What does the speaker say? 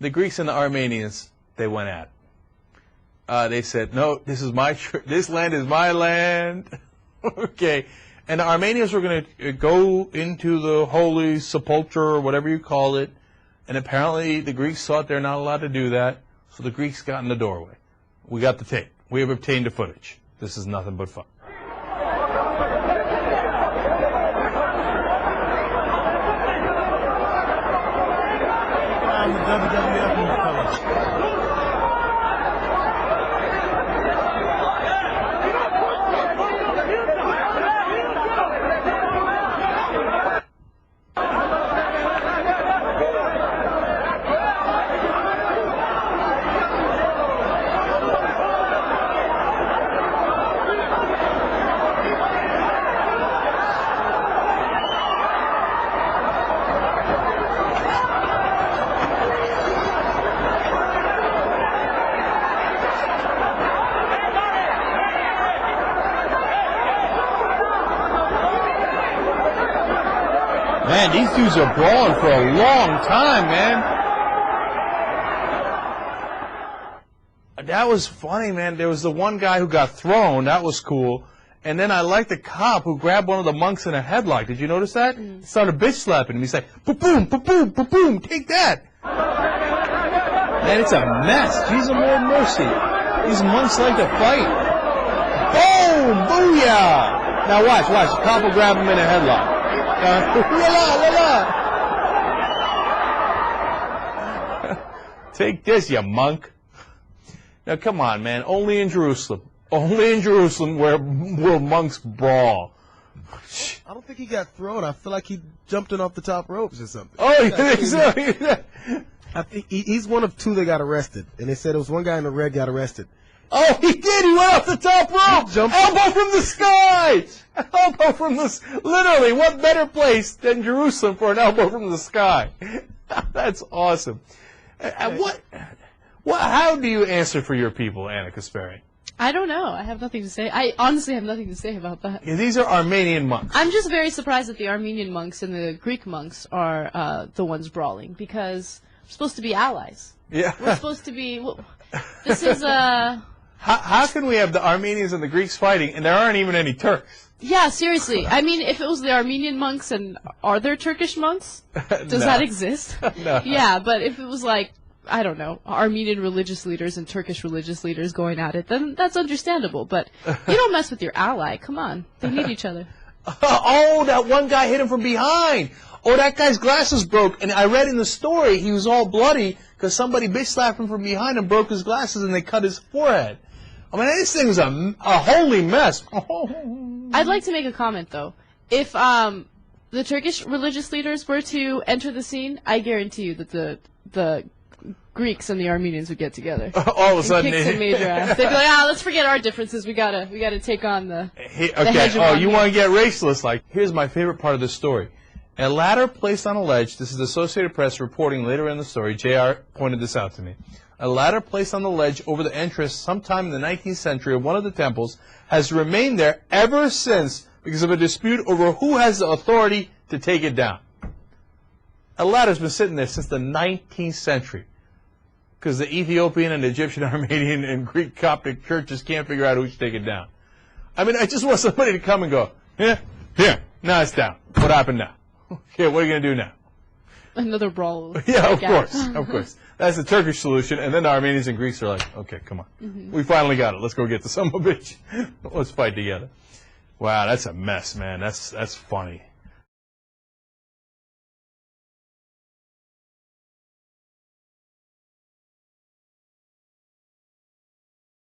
the Greeks and the Armenians, they went at it. They said, no, this land is my land. Okay. And the Armenians were going to go into the holy sepulchre or whatever you call it. And apparently the Greeks thought they're not allowed to do that. So the Greeks got in the doorway. We got the tape. We have obtained the footage. This is nothing but fun. Man, these dudes are brawling for a long time, man. That was funny, man. There was the one guy who got thrown. That was cool. And then I liked the cop who grabbed one of the monks in a headlock. Did you notice that? Started bitch slapping him. He's like, ba-boom, ba-boom, ba-boom, take that. Man, it's a mess. Jesus, more mercy. These monks like to fight. Boom, booyah. Now watch. The cop will grab him in a headlock. Take this, you monk. Now, come on, man. Only in Jerusalem where monks brawl. I don't think he got thrown. I feel like he jumped in off the top ropes or something. Oh, you think so? I think he's one of two that got arrested. And they said it was one guy in the red got arrested. Oh, he did. He went off the top rope. Elbow from the sky. Elbow from the... Literally, what better place than Jerusalem for an elbow from the sky? That's awesome. How do you answer for your people, Anna Kasperi? I don't know. I have nothing to say. I honestly have nothing to say about that. Yeah, these are Armenian monks. I'm just very surprised that the Armenian monks and the Greek monks are the ones brawling, because we're supposed to be allies. Yeah. We're supposed to be... Well, this is How can we have the Armenians and the Greeks fighting, and there aren't even any Turks? Yeah, seriously. I mean, if it was the Armenian monks, and are there Turkish monks? Does that exist? No. Yeah, but if it was like, I don't know, Armenian religious leaders and Turkish religious leaders going at it, then that's understandable. But you don't mess with your ally. Come on. They need each other. Oh, that one guy hit him from behind. Oh, that guy's glasses broke. And I read in the story he was all bloody because somebody bitch slapped him from behind and broke his glasses and they cut his forehead. I mean, this thing was a holy mess. I'd like to make a comment, though. If the Turkish religious leaders were to enter the scene, I guarantee you that the Greeks and the Armenians would get together. All of a sudden, kick some major ass. They'd be like, let's forget our differences. We gotta take on the okay. Oh, you want to get racialist? Like, here's my favorite part of the story. A ladder placed on a ledge. This is the Associated Press reporting later in the story. JR pointed this out to me. A ladder placed on the ledge over the entrance sometime in the 19th century of one of the temples has remained there ever since because of a dispute over who has the authority to take it down. A ladder's been sitting there since the 19th century because the Ethiopian and Egyptian, Armenian, and Greek Coptic churches can't figure out who should take it down. I mean, I just want somebody to come and go, here, now it's down. What happened now? Okay, what are you going to do now? Another brawl. Yeah, of course. That's the Turkish solution, and then the Armenians and Greeks are like, okay, come on. We finally got it. Let's go get the son of a bitch. Let's fight together. Wow, that's a mess, man. That's funny.